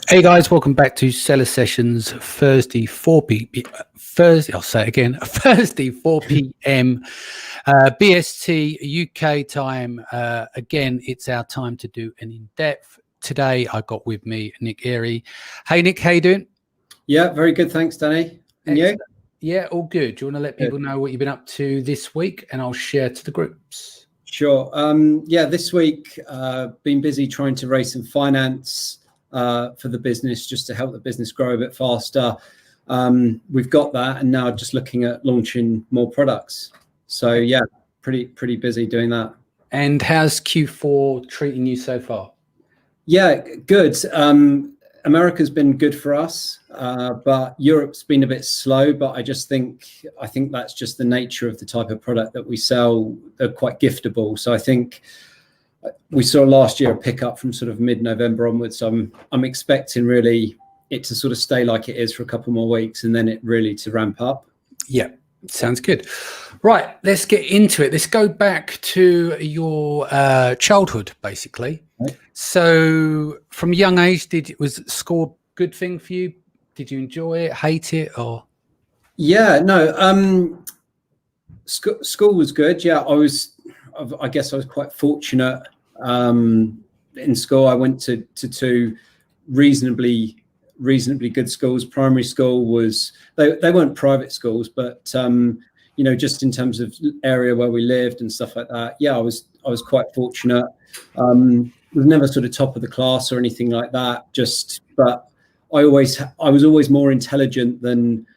Hey guys, welcome back to Seller Sessions Thursday 4 I'll say it again, Thursday 4 p.m. BST UK time. Again, it's our time to do an in-depth. Today I got with me Nick Eary. Hey Nick, how you doing? Yeah, very good, thanks Danny. And you? Yeah, all good. Do you want to let people know what you've been up to this week, and I'll share to the groups? Sure. Yeah, this week been busy trying to raise some finance for the business, just to help the business grow a bit faster. We've got that, and now just looking at launching more products. So yeah, pretty busy doing that. And how's Q4 treating you so far? Yeah, good. America's been good for us, but Europe's been a bit slow. But I think that's just the nature of the type of product that we sell. They're quite giftable. So I think we saw last year a pickup from sort of mid-November onwards. So I'm expecting really it to sort of stay like it is for a couple more weeks, and then it really to ramp up. Yeah, sounds good. Right, let's get into it. Let's go back to your childhood, basically. Right. So from a young age, was school a good thing for you? Did you enjoy it, hate it, or? Yeah, no, school was good. Yeah, I guess I was quite fortunate in school. I went to two reasonably good schools. Primary school was, they weren't private schools, but you know, just in terms of area where we lived and stuff like that. Yeah, I was quite fortunate. Was never sort of top of the class or anything like that. But I was always more intelligent than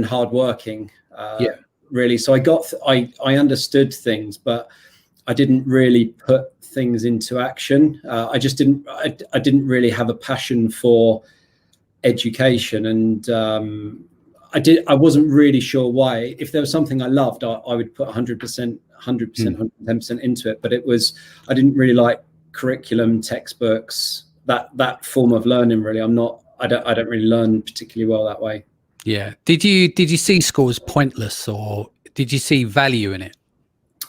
hardworking. Yeah. Really. So I understood things, but I didn't really put things into action. I didn't really have a passion for education, and I wasn't really sure why. If there was something I loved, I would put 100%, 110% into it. But I didn't really like curriculum, textbooks, that form of learning. Really, I don't really learn particularly well that way. Yeah. Did you see school as pointless, or did you see value in it?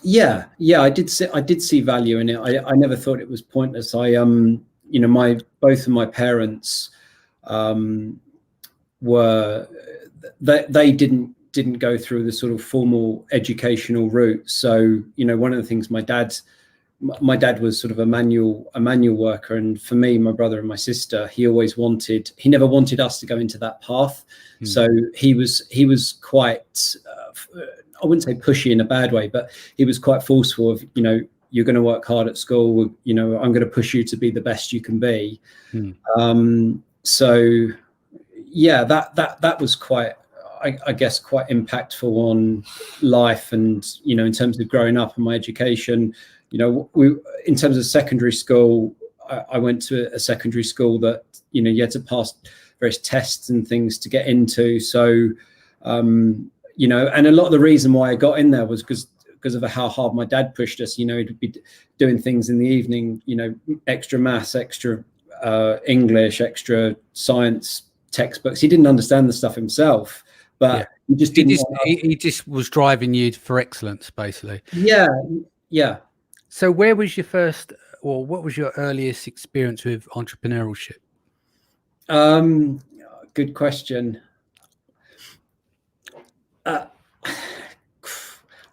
Yeah, I did see value in it. I never thought it was pointless. You know, both of my parents they didn't go through the sort of formal educational route. So, you know, one of the things my dad was sort of a manual worker, and for me, my brother and my sister, he never wanted us to go into that path. So he was quite I wouldn't say pushy in a bad way, but he was quite forceful of, you know, you're going to work hard at school, you know, I'm going to push you to be the best you can be. So yeah, that was quite, I guess, quite impactful on life, and, you know, in terms of growing up and my education. You know, in terms of secondary school, I went to a secondary school that, you know, you had to pass various tests and things to get into. So, you know, and a lot of the reason why I got in there was because of how hard my dad pushed us. You know, he'd be doing things in the evening, you know, extra maths, extra English, extra science textbooks. He didn't understand the stuff himself, but he just didn't. He just was driving you for excellence, basically. Yeah. So where was your first, or what was your earliest experience with entrepreneurship? Good question. I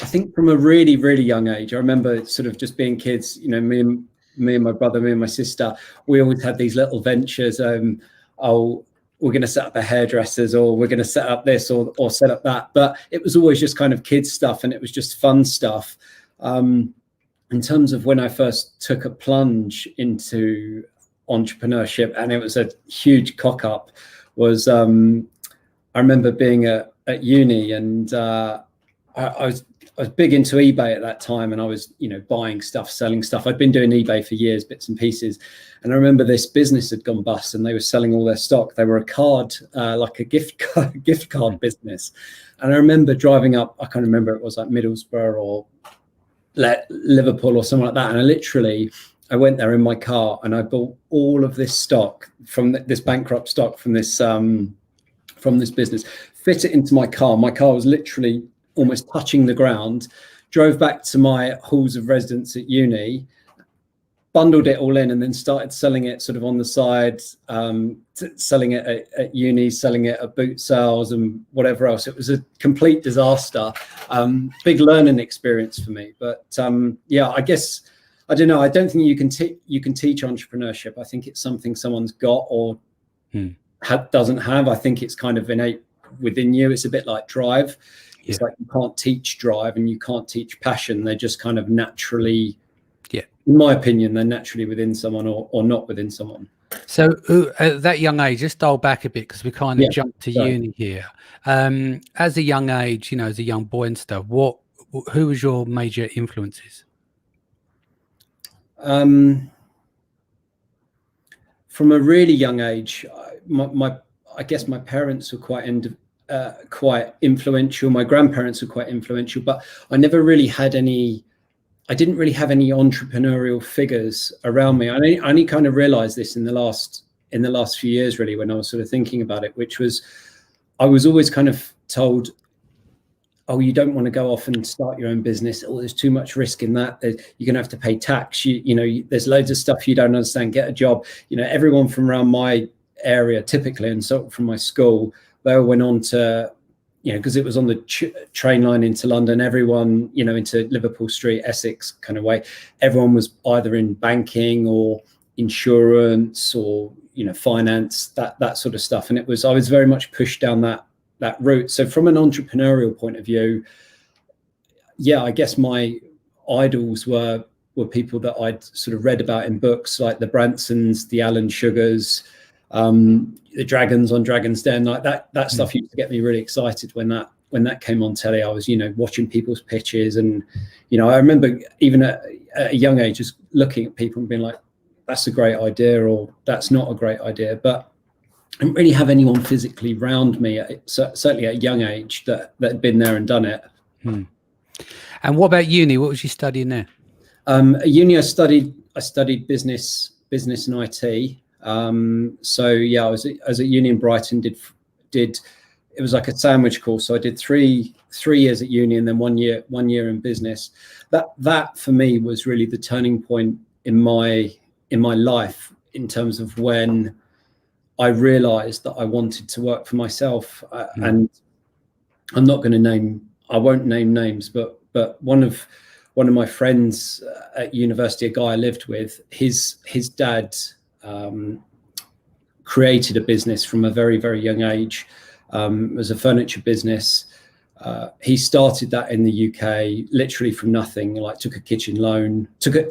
think from a really, really young age, I remember sort of just being kids, you know, me and my brother, me and my sister, we always had these little ventures. We're going to set up a hairdressers, or we're going to set up this or set up that. But it was always just kind of kids stuff, and it was just fun stuff. In terms of when I first took a plunge into entrepreneurship, and it was a huge cock up, was I remember being at uni, and I was big into eBay at that time, and I was, you know, buying stuff, selling stuff. I'd been doing eBay for years, bits and pieces. And I remember this business had gone bust, and they were selling all their stock. They were a card, like a gift card business. And I remember driving up, I can't remember, it was like Middlesbrough or Liverpool or something like that. And I went there in my car, and I bought all of this stock from this bankrupt stock from this business, fit it into my car. My car was literally almost touching the ground. Drove back to my halls of residence at uni, bundled it all in and then started selling it sort of on the side, selling it at uni, selling it at boot sales and whatever else. It was a complete disaster. Big learning experience for me. But yeah, I guess, I don't know. I don't think you can teach entrepreneurship. I think it's something someone's got or doesn't have. I think it's kind of innate within you. It's a bit like drive. It's like you can't teach drive and you can't teach passion. They're just kind of naturally, in my opinion, they're naturally within someone or not within someone. So at that young age, just dial back a bit because we kind of jumped to uni here. As a young age, you know, as a young boy and stuff, who was your major influences? From a really young age, I guess my parents were quite influential. My grandparents were quite influential, but I never really had any. I didn't really have any entrepreneurial figures around me. I only kind of realized this in the last few years, really, when I was sort of thinking about it, which was I was always kind of told, oh, you don't want to go off and start your own business. Oh, there's too much risk in that. You're going to have to pay tax. You know, there's loads of stuff you don't understand. Get a job. You know, everyone from around my area, typically, and so from my school, they all went on to, you know, because it was on the train line into London, everyone, you know, into Liverpool Street, Essex kind of way. Everyone was either in banking or insurance or, you know, finance, that sort of stuff. And I was very much pushed down that route. So from an entrepreneurial point of view, yeah, I guess my idols were people that I'd sort of read about in books, like the Bransons, the Alan Sugars, the Dragons on Dragon's Den, like that stuff used to get me really excited when that came on telly. I was, you know, watching people's pitches, and, you know, I remember even at a young age just looking at people and being like, that's a great idea, or that's not a great idea. But I didn't really have anyone physically around me, certainly at a young age, that had been there and done it. And what about uni? What was you studying there? At uni, I studied business and IT. So yeah, I was at uni in Brighton, did it was like a sandwich course. So I did three years at uni and then one year in business. That for me was really the turning point in my life, in terms of when I realized that I wanted to work for myself. And I won't name names, but one of my friends at university, a guy I lived with, his dad created a business from a very, very young age. It was a furniture business. He started that in the UK, literally from nothing. Like took a kitchen loan, took a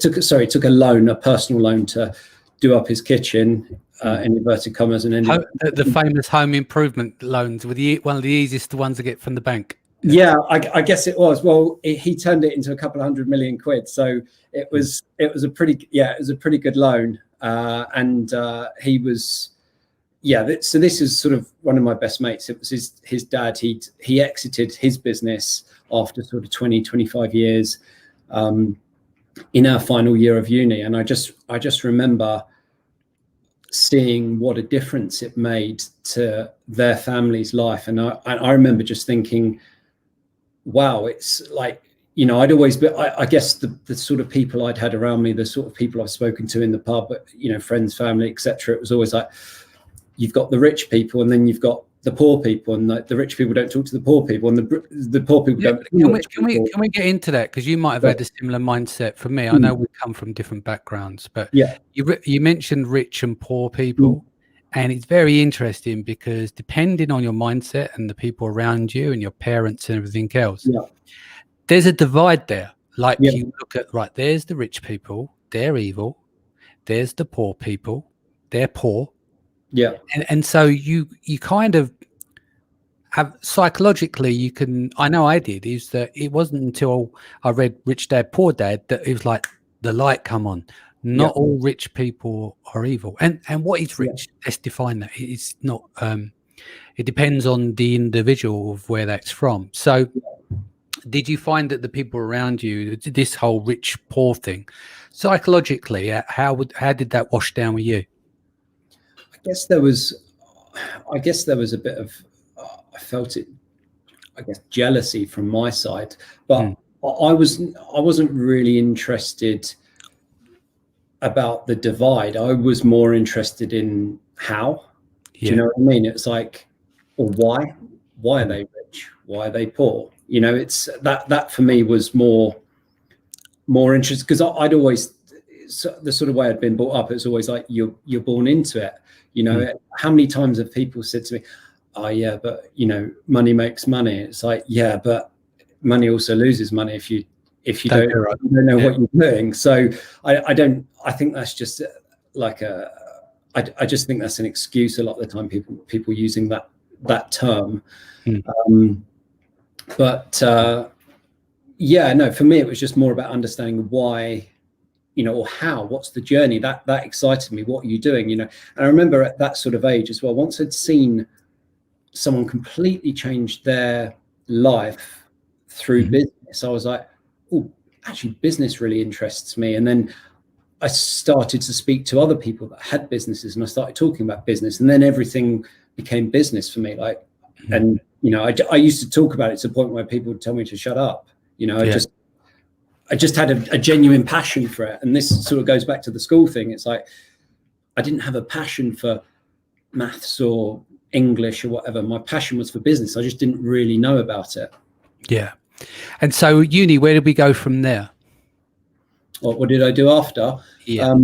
personal loan to do up his kitchen, in inverted commas, and ended the famous home improvement loans were one of the easiest ones to get from the bank. Yeah, I guess it was. Well, he turned it into a couple of £100 million. So it was a pretty good loan. And he was, so this is sort of one of my best mates. It was his dad. He exited his business after sort of 25 years, in our final year of uni. And I just remember seeing what a difference it made to their family's life. And I remember just thinking, wow, it's like, you know, I'd always been, I guess the sort of people I'd had around me, the sort of people I've spoken to in the pub, you know, friends, family, etc. It was always like, you've got the rich people and then you've got the poor people, and the rich people don't talk to the poor people, and the poor people don't. Can we get into that? Because you might have had a similar mindset from me. I know we come from different backgrounds, but you mentioned rich and poor people. And it's very interesting because depending on your mindset and the people around you and your parents and everything else, there's a divide there. Like you look at, right, there's the rich people, they're evil. There's the poor people, they're poor. Yeah. And so you kind of have psychologically, you can, I know I did, is that it wasn't until I read Rich Dad, Poor Dad that it was like the light come on. Not all rich people are evil. And what is rich? Let's define that. It's not, it depends on the individual of where that's from. So did you find that the people around you, this whole rich, poor thing, psychologically, how did that wash down with you? I guess there was a bit of, I felt it, I guess, jealousy from my side, but I wasn't really interested. about the divide. I was more interested in how. Do you know what I mean? It's like, or why? Why are they rich? Why are they poor? You know, it's that for me was more interesting, because I'd always, the sort of way I'd been brought up, it's always like you're born into it. You know, how many times have people said to me, "Oh yeah, but you know, money makes money." It's like, yeah, but money also loses money if you don't know what you're doing. So I think that's just like I just think that's an excuse a lot of the time, people using that term. Yeah, no, for me it was just more about understanding why, you know, or how, what's the journey that excited me. What are you doing, you know? And I remember at that sort of age as well, once I'd seen someone completely change their life through business, I was like, oh, actually business really interests me. And then I started to speak to other people that had businesses, and I started talking about business, and then everything became business for me. Like, and you know, I used to talk about it to the point where people would tell me to shut up. You know, I just had a genuine passion for it. And this sort of goes back to the school thing. It's like, I didn't have a passion for maths or English or whatever. My passion was for business. I just didn't really know about it. Yeah. And so uni, where did we go from there? What did I do after? Yeah.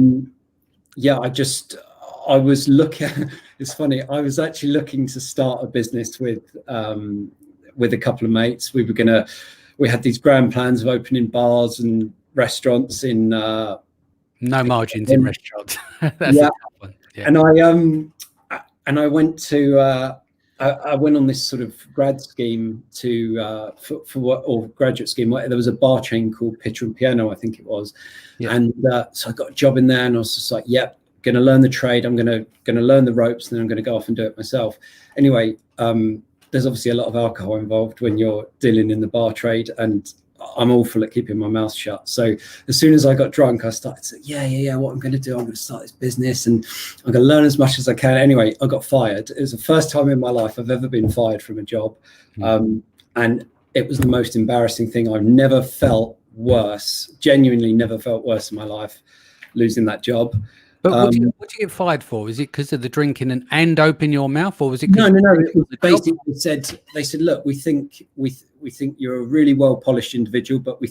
I was looking, it's funny, I was actually looking to start a business with a couple of mates. We had these grand plans of opening bars and restaurants in no margins in restaurants. That's yeah. a tough one. Yeah. And I went to I went on this sort of grad scheme or graduate scheme. There was a bar chain called Pitcher and Piano, I think it was. Yeah. And so I got a job in there, and I was just like, yep, going to learn the trade. I'm going to learn the ropes, and then I'm going to go off and do it myself. Anyway, there's obviously a lot of alcohol involved when you're dealing in the bar trade, and I'm awful at keeping my mouth shut. So as soon as I got drunk, I started to say, yeah, what I'm going to do, I'm going to start this business and I'm going to learn as much as I can. Anyway, I got fired. It was the first time in my life I've ever been fired from a job. And it was the most embarrassing thing. I've never felt worse, genuinely never felt worse in my life, losing that job. But what did you get fired for? Is it because of the drinking and open your mouth, or was it? No. It was basically they said, look, we think you're a really well polished individual, but we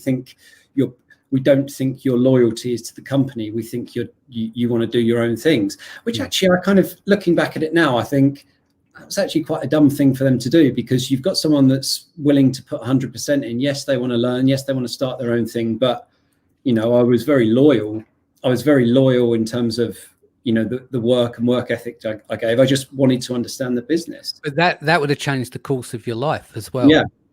don't think your loyalty is to the company. We think you want to do your own things. Which actually, I kind of, looking back at it now, I think that's actually quite a dumb thing for them to do, because you've got someone that's willing to put 100% in. Yes, they want to learn. Yes, they want to start their own thing. But you know, I was very loyal in terms of, you know, the work and work ethic I gave. I just wanted to understand the business. But that would have changed the course of your life as well.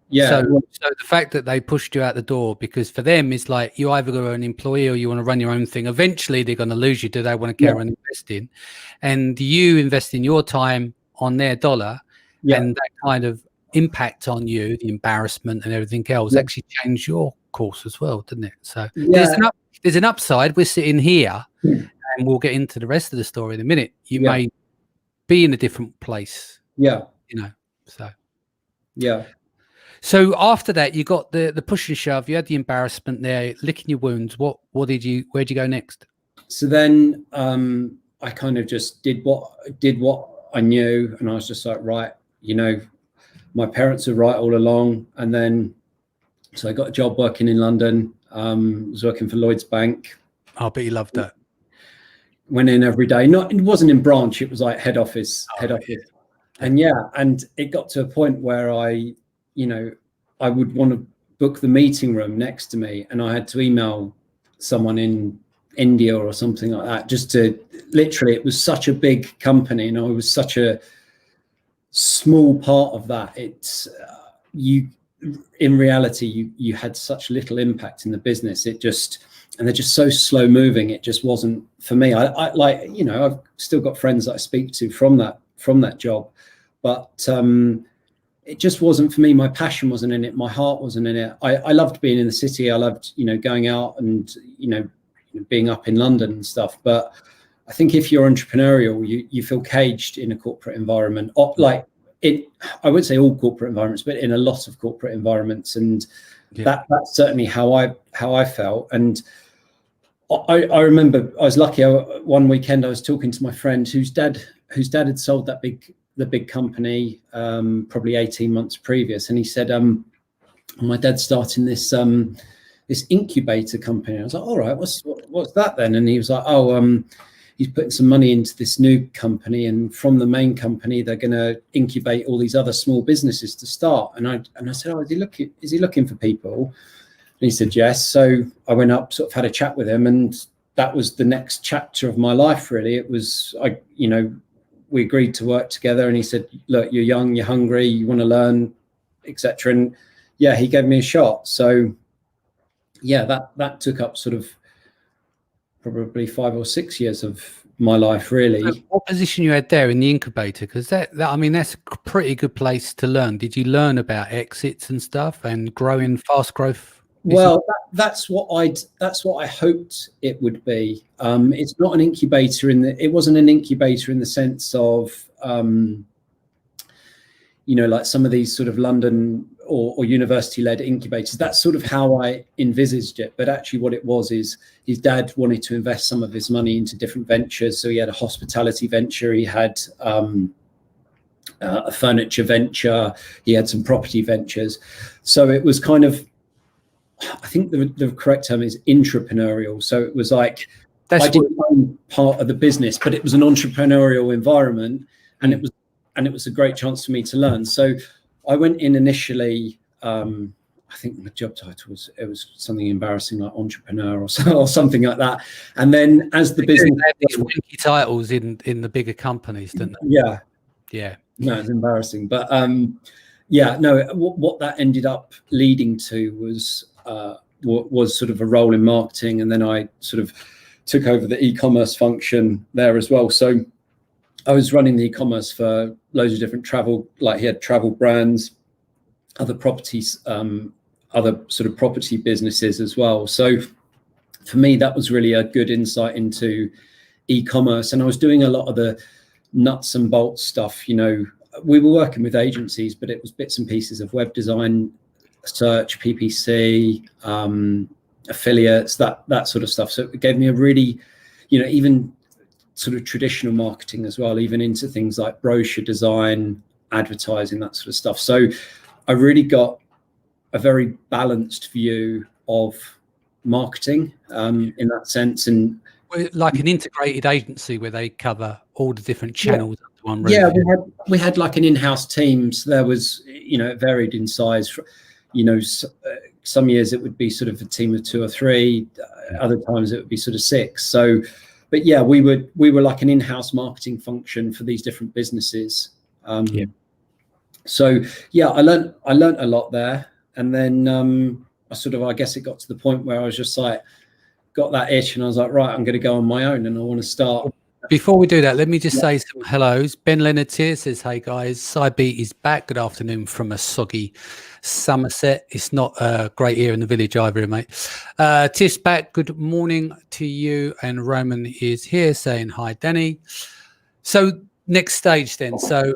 Yeah. So the fact that they pushed you out the door, because for them it's like, you either go an employee or you want to run your own thing. Eventually they're going to lose you. Do they want to carry on investing? And you investing your time on their dollar, and that kind of impact on you, the embarrassment and everything else, actually changed your course as well, didn't it? So there's an upside. We're sitting here, and we'll get into the rest of the story in a minute. You may be in a different place. Yeah. You know, so. Yeah. So after that, you got the push and shove, you had the embarrassment there, licking your wounds. Where'd you go next? So then I kind of just did what I knew, and I was just like, right, you know, my parents are right all along. And then, so I got a job working in London. Was working for Lloyds Bank. I bet you loved that. Went in every day. It wasn't in branch, it was like head office. And and it got to a point where I would want to book the meeting room next to me, and I had to email someone in India or something like that, just to literally, it was such a big company and I was such a small part of that. It's in reality, you had such little impact in the business. And they're just so slow moving. It just wasn't for me. I like, you know, I've still got friends that I speak to from that job, but it just wasn't for me. My passion wasn't in it. My heart wasn't in it. I loved being in the city. I loved, you know, going out and, you know, being up in London and stuff. But I think if you're entrepreneurial, you feel caged in a corporate environment, like I wouldn't say all corporate environments, but in a lot of corporate environments. And that's certainly how I felt. And I remember I was lucky. One weekend I was talking to my friend whose dad had sold the big company probably 18 months previous, and he said, my dad's starting this this incubator company. I was like, all right, what's that then? And he was like, he's putting some money into this new company, and from the main company they're going to incubate all these other small businesses to start. And I said, is he looking for people? And he said yes. So I went up, sort of had a chat with him, and that was the next chapter of my life, really. It was, we agreed to work together, and he said, look, you're young, you're hungry, you want to learn, etc. And yeah, he gave me a shot. So yeah, that took up sort of probably 5 or 6 years of my life, really. So what position you had there in the incubator? Because that I mean, that's a pretty good place to learn. Did you learn about exits and stuff and growing fast growth? Well, that's what I hoped it would be. It's not an incubator it wasn't an incubator in the sense of, like some of these sort of London or university-led incubators. That's sort of how I envisaged it. But actually what it was is his dad wanted to invest some of his money into different ventures. So he had a hospitality venture, he had a furniture venture, he had some property ventures. So it was kind of, I think the correct term is entrepreneurial. So it was like, I didn't own part of the business, but it was an entrepreneurial environment, and it was a great chance for me to learn. So I went in initially, I think the job title was something embarrassing like entrepreneur or something like that. And then as the business, they have these winky titles in the bigger companies, didn't they? Yeah. No, it's embarrassing, but what that ended up leading to was sort of a role in marketing, and then I sort of took over the e-commerce function there as well. So I was running the e-commerce for loads of different travel, like he had travel brands, other properties, other sort of property businesses as well. So for me, that was really a good insight into e-commerce. And I was doing a lot of the nuts and bolts stuff. We were working with agencies, but it was bits and pieces of web design, search, PPC, affiliates, that sort of stuff. So it gave me a really, even sort of traditional marketing as well, even into things like brochure design, advertising, that sort of stuff. So I really got a very balanced view of marketing in that sense. And like an integrated agency where they cover all the different channels under one roof. Yeah, we had like an in-house team. So there was, it varied in size. Some years it would be sort of a team of 2 or 3, other times it would be sort of 6. So, but yeah, we were like an in-house marketing function for these different businesses. So yeah, I learned a lot there, and then I guess it got to the point where I was just like, got that itch, and I was like, right, I'm going to go on my own, and I want to start. Before we do that, let me just say some hellos. Ben Leonard here says, hey guys, Cybeat is back. Good afternoon from a soggy Somerset. It's not great here in the village either, mate. Tiff's back. Good morning to you. And Roman is here saying, hi, Danny. So next stage then. So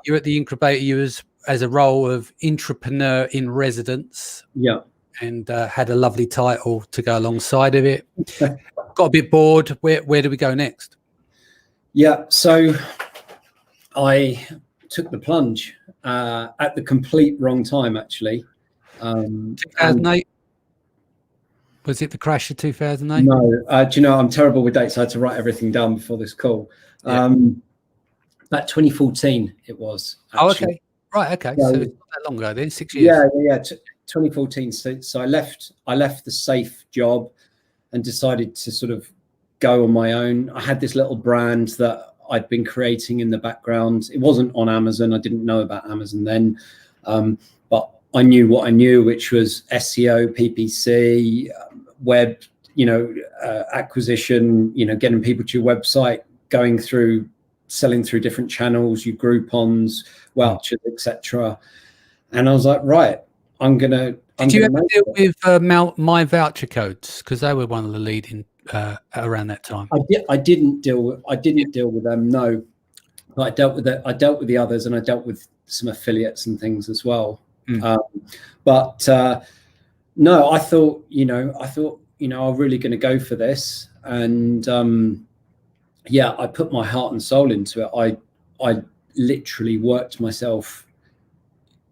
you're at the incubator. You was as a role of entrepreneur in residence. Yeah. And had a lovely title to go alongside of it. Got a bit bored. Where do we go next? Yeah, so I took the plunge at the complete wrong time, actually. 2008? Was it the crash of 2008? No, do you know, I'm terrible with dates. I had to write everything down before this call. About 2014 it was. Actually. Oh, okay. Right, okay. So it's not that long ago then, 6 years. Yeah. 2014. So I left the safe job and decided to sort of go on my own. I had this little brand that I'd been creating in the background. It wasn't on Amazon. I didn't know about Amazon then, but I knew what I knew, which was SEO, PPC, web, acquisition, getting people to your website, selling through different channels, your Groupons, vouchers, etc. And I was like, right, Did you ever deal with my Voucher Codes? Because they were one of the leading around that time. I didn't deal with them, no. But I dealt with the others, and I dealt with some affiliates and things as well. No, I thought you know, I'm really going to go for this. And yeah, I put my heart and soul into it. I literally worked myself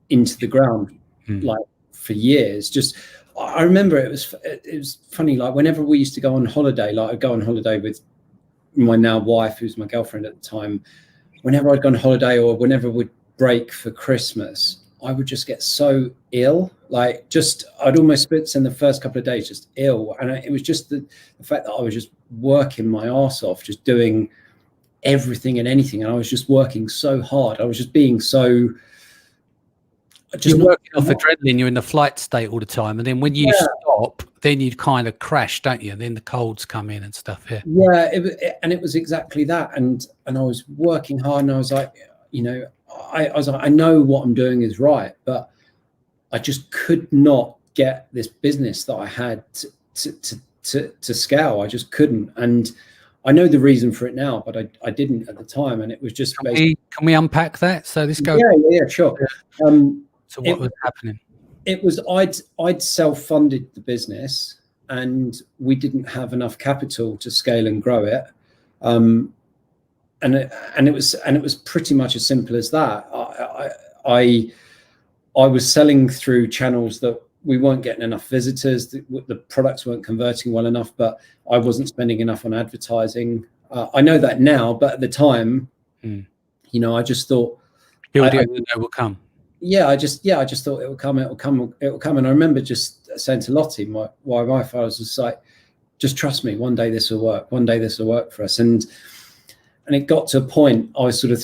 into the ground, like for years. Just, I remember it was funny. Like whenever we used to go on holiday, like I'd go on holiday with my now wife, who's my girlfriend at the time. Whenever I'd go on holiday or whenever we'd break for Christmas, I would just get so ill. Like just, I'd almost spend the first couple of days just ill. And it was just the fact that I was just working my arse off, just doing everything and anything. And I was just working so hard. I was just being so, just you're working off adrenaline, you're in the flight state all the time. And then when you stop, then you kind of crash, don't you? And then the colds come in and stuff. Yeah. And it was exactly that. And I was working hard and I was like, you know, I was like, I know what I'm doing is right, but I just could not get this business that I had to scale. I just couldn't. And I know the reason for it now, but I didn't at the time. And it was just can we unpack that? So this goes. Yeah, sure. So what was happening? It was I'd self-funded the business and we didn't have enough capital to scale and grow it. And it was pretty much as simple as that. I was selling through channels that we weren't getting enough visitors. The products weren't converting well enough, but I wasn't spending enough on advertising. I know that now, but at the time, you know, I just thought it will come. Yeah, I just thought it will come. And I remember just saying to Lottie, my wife, I was just like, just trust me. One day this will work. One day this will work for us. And it got to a point. I was sort of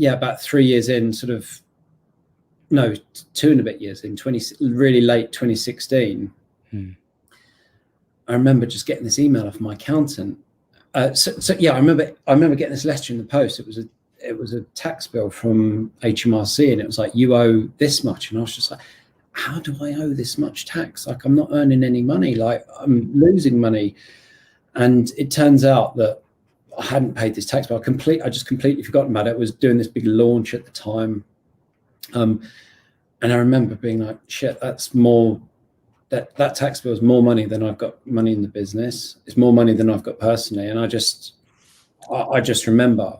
about 3 years in, sort of. No, 2 and a bit years in, really late 2016. I remember just getting this email off my accountant. So yeah, I remember getting this letter in the post. It was a tax bill from HMRC, and it was like, you owe this much. And I was just like, how do I owe this much tax? Like, I'm not earning any money. Like, I'm losing money. And it turns out that I hadn't paid this tax bill. I just completely forgotten about it. I was doing this big launch at the time. And I remember being like, shit, that's more, that tax bill is more money than I've got money in the business. It's more money than I've got personally. And I just remember,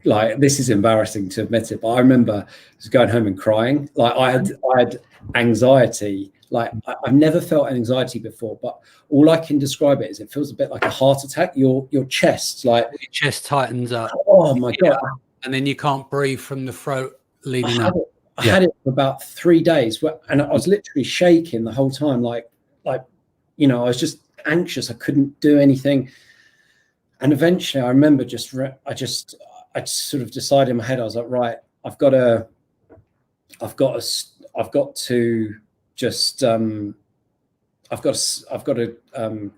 like, this is embarrassing to admit it, but I remember just going home and crying. Like I had anxiety. Like I've never felt anxiety before, but all I can describe it is it feels a bit like a heart attack. Your chest, like your chest tightens up. Oh my God. And then you can't breathe from the throat leading up. I had it for about 3 days, and I was literally shaking the whole time. Like, you know, I was just anxious. I couldn't do anything. And eventually I remember I sort of decided in my head, I was like, right, I've got to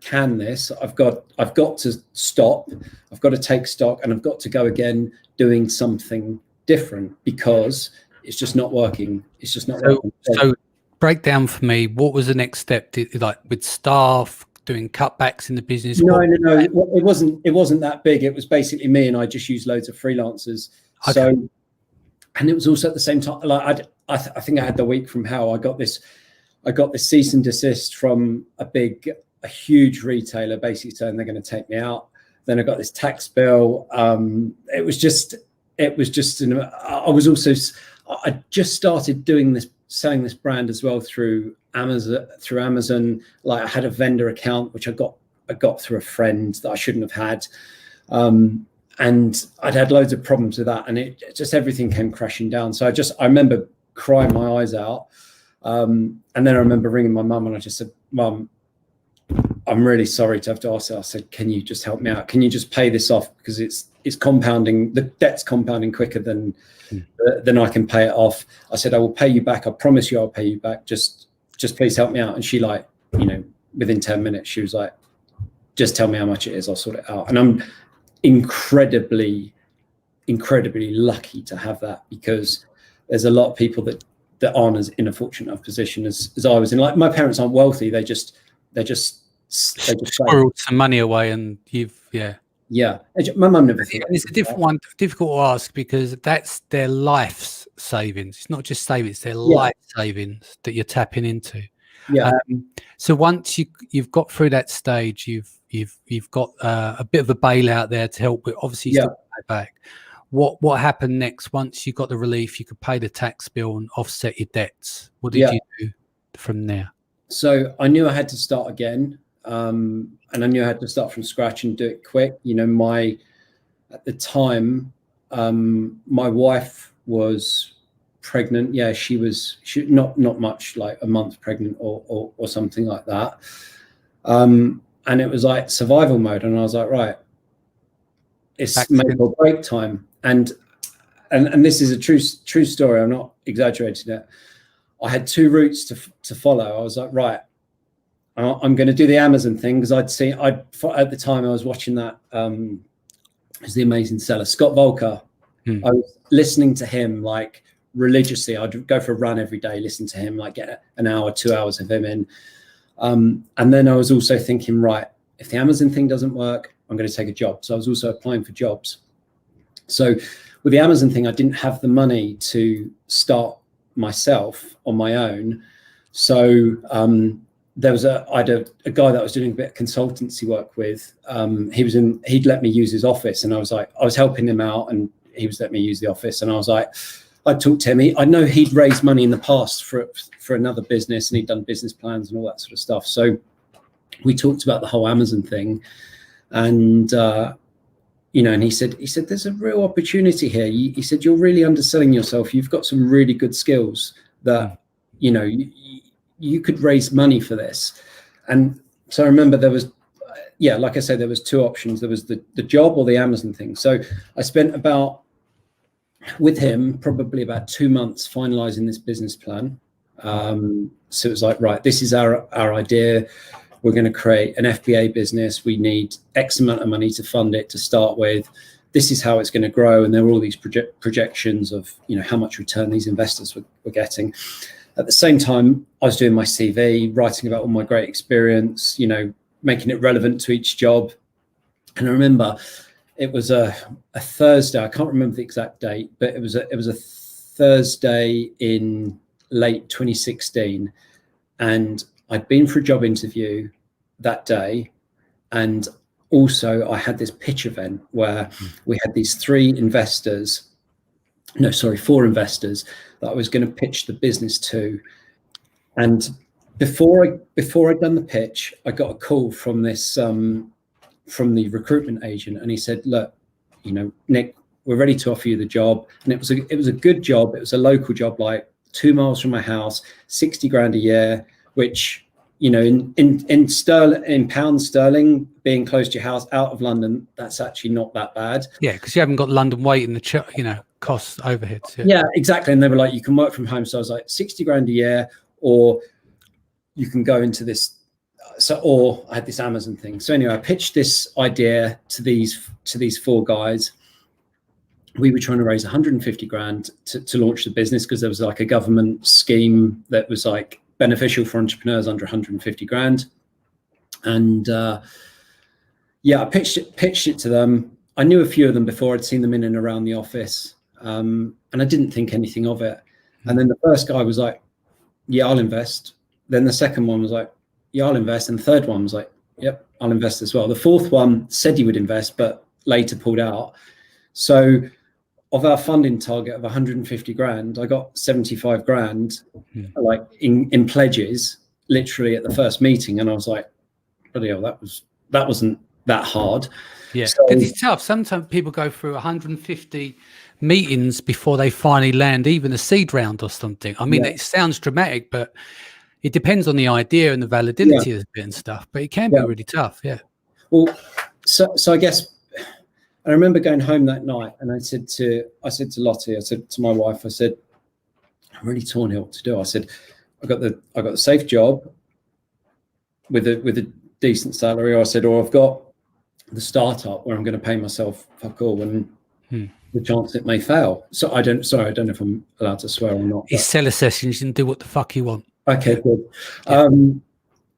can this. I've got to stop. I've got to take stock, and I've got to go again doing something different because it's just not working. It's just not working. So break down for me, what was the next step? Like with staff, doing cutbacks in the business? No. It wasn't that big. It was basically me, and I just used loads of freelancers. Okay. So, and it was also at the same time, like I think I had the week from hell. I got this cease and desist from a huge retailer, basically saying they're going to take me out. Then I got this tax bill. I just started selling this brand as well through Amazon. Like I had a vendor account, which I got through a friend that I shouldn't have had. And I'd had loads of problems with that, and it just, everything came crashing down. So I remember crying my eyes out. And then I remember ringing my mum, and I just said, Mum, I'm really sorry to have to ask her. I said, can you just help me out? Can you just pay this off? Because it's compounding, the debt's compounding quicker than I can pay it off. I said, I will pay you back. I promise you I'll pay you back. Just please help me out. And she, like, you know, within 10 minutes, she was like, just tell me how much it is. I'll sort it out. And I'm incredibly lucky to have that, because there's a lot of people that aren't as in a fortunate of position as I was in. Like, my parents aren't wealthy. They just squirreled some money away, and yeah. My mum never. It's a difficult to ask, because that's their life's savings. It's not just savings; it's their life savings that you're tapping into. Yeah. So once you've got through that stage, you've got a bit of a bailout there to help with, obviously you still pay back. What happened next? Once you got the relief, you could pay the tax bill and offset your debts. What did you do from there? So I knew I had to start again, and I knew I had to start from scratch and do it quick. You know, at the time, my wife was pregnant. Yeah, she not much, like a month pregnant or something like that. And it was like survival mode, and I was like, right, it's make or break time. And this is a true story. I'm not exaggerating it. I had two routes to follow. I was like, right, I'm going to do the Amazon thing, because at the time I was watching that. Is the amazing seller Scott Volker. I was listening to him like religiously. I'd go for a run every day, listen to him, like get an hour, 2 hours of him in. And then I was also thinking, right, if the Amazon thing doesn't work, I'm going to take a job. So I was also applying for jobs. So with the Amazon thing, I didn't have the money to start myself on my own. So I had a guy that I was doing a bit of consultancy work with. He'd let me use his office, and I was helping him out, and he was letting me use the office. And I was like, I talked to him. I know he'd raised money in the past for another business, and he'd done business plans and all that sort of stuff. So we talked about the whole Amazon thing, and and he said, there's a real opportunity here. He said, you're really underselling yourself. You've got some really good skills that, you could raise money for this. And so I remember there was, like I said, there was two options. There was the job or the Amazon thing. So I spent with him, probably about 2 months finalizing this business plan. So it was like, right, this is our idea. We're going to create an FBA business. We need X amount of money to fund it to start with. This is how it's going to grow. And there were all these projections of, how much return these investors were getting. At the same time, I was doing my CV, writing about all my great experience, making it relevant to each job. And I remember it was a Thursday. I can't remember the exact date, but it was a Thursday in late 2016. And I'd been for a job interview that day. And also I had this pitch event where we had these four investors that I was going to pitch the business to. And before I'd done the pitch, I got a call from from the recruitment agent, and he said, look, Nick, we're ready to offer you the job. And it was a good job. It was a local job, like 2 miles from my house, 60 grand a year, which, in pounds sterling, being close to your house out of London, that's actually not that bad. Yeah, because you haven't got London weight in the costs, overheads. Yeah, exactly. And they were like, you can work from home. So I was like, 60 grand a year, or you can go into this. Or I had this Amazon thing. So anyway, I pitched this idea to these four guys. We were trying to raise 150 grand to launch the business, because there was like a government scheme that was like beneficial for entrepreneurs under 150 grand. And I pitched it to them. I knew a few of them before. I'd seen them in and around the office. And I didn't think anything of it. And then the first guy was like, yeah, I'll invest. Then the second one was like, yeah, I'll invest. And the third one was like, yep, I'll invest as well. The fourth one said he would invest, but later pulled out. So of our funding target of 150 grand, I got 75 grand, like in pledges, literally at the first meeting. And I was like, bloody hell, that wasn't that hard. Yeah, because it's tough. Sometimes people go through 150 meetings before they finally land even a seed round or something. I mean, it sounds dramatic, but it depends on the idea and the validity of it and stuff. But it can be really tough. Yeah. Well, so I guess I remember going home that night, and I said to Lottie, I said to my wife, I said, I'm really torn here what to do. I said, I got the safe job with a decent salary. Or I said, or I've got the startup where I'm going to pay myself fuck all, and the chance it may fail. So I don't know if I'm allowed to swear or not. It's seller sessions. You can do what the fuck you want. Okay, good. Yeah.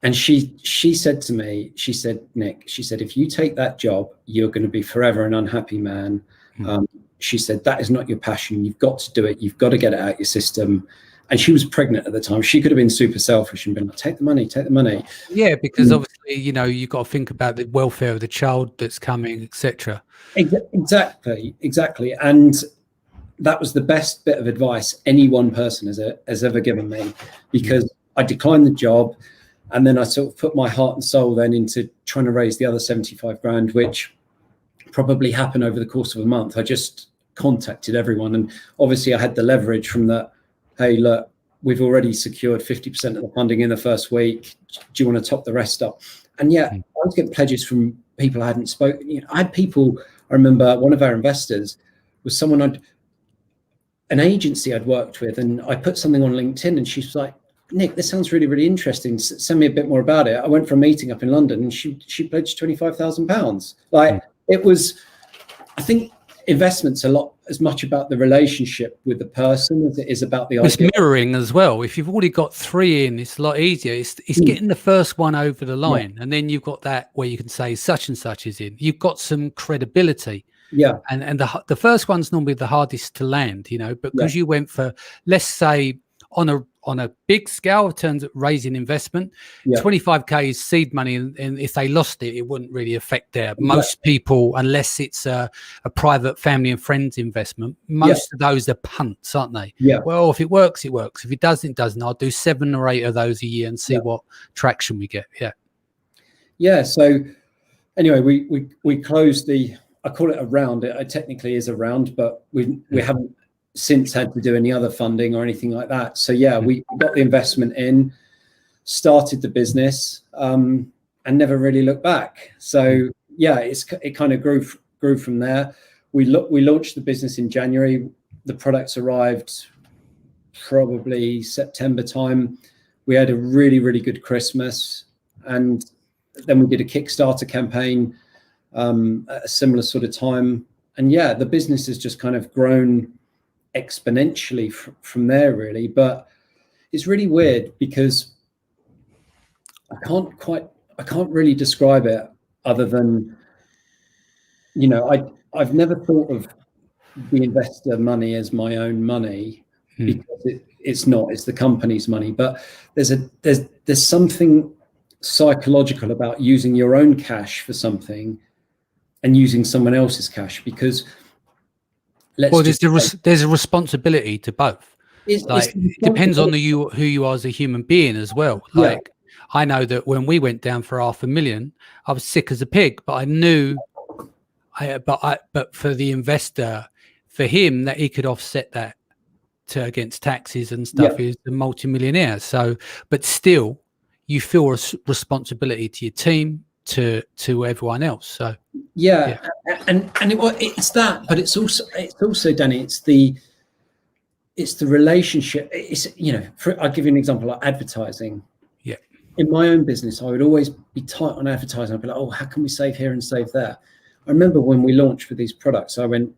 And she said to me, she said, Nick, she said, if you take that job, you're going to be forever an unhappy man. She said, that is not your passion. You've got to do it. You've got to get it out your system. And she was pregnant at the time. She could have been super selfish and been like, take the money, take the money. Yeah, because obviously, you know, you've got to think about the welfare of the child that's coming, etc. Exactly. And that was the best bit of advice any one person has ever given me, because I declined the job, and then I sort of put my heart and soul then into trying to raise the other 75 grand, which probably happened over the course of a month. I just contacted everyone, and obviously I had the leverage from that. Hey, look, we've already secured 50% of the funding in the first week. Do you want to top the rest up? And yeah, I was getting pledges from people I hadn't spoken. You know, I had people. I remember one of our investors was someone an agency I'd worked with, and I put something on LinkedIn, and she's like, Nick, this sounds really, really interesting. Send me a bit more about it. I went for a meeting up in London, and she pledged £25,000. Like, it was, I think investments a lot as much about the relationship with the person as it is about the idea. It's mirroring as well. If you've already got 3 in, it's a lot easier. It's getting the first one over the line, and then you've got that where you can say such and such is in. You've got some credibility. Yeah. And the first one's normally the hardest to land, you know, because you went for, let's say, on a big scale in terms of raising investment, 25k is seed money, and if they lost it, it wouldn't really affect most people, unless it's a private family and friends investment. Most of those are punts, aren't they? Well, if it works, it works. If it doesn't, it doesn't. I'll do 7 or 8 of those a year and see what traction we get. So anyway, we closed the, I call it a round. It technically is a round, but we haven't since had to do any other funding or anything like that. So we got the investment in, started the business, and never really looked back. So it kind of grew from there. We launched the business in January. The products arrived probably September time. We had a really, really good Christmas, and then we did a Kickstarter campaign at a similar sort of time. And the business has just kind of grown exponentially from there, really. But it's really weird because I can't really describe it other than, you know, I've never thought of the investor money as my own money, because it's not, it's the company's money. But there's something psychological about using your own cash for something and using someone else's cash, because there's a responsibility to both. It depends on who you are as a human being as well. Like, I know that when we went down for $500,000, I was sick as a pig, but I knew but for the investor, for him, that he could offset that against taxes and stuff, is a multimillionaire. So, but still, you feel a responsibility to your team, to everyone else. So and it's that, but it's also Danny, it's the relationship. It's, you know, I'll give you an example, like advertising. In my own business, I would always be tight on advertising. I'd be like, oh, how can we save here and save there? I remember when we launched with these products, I went,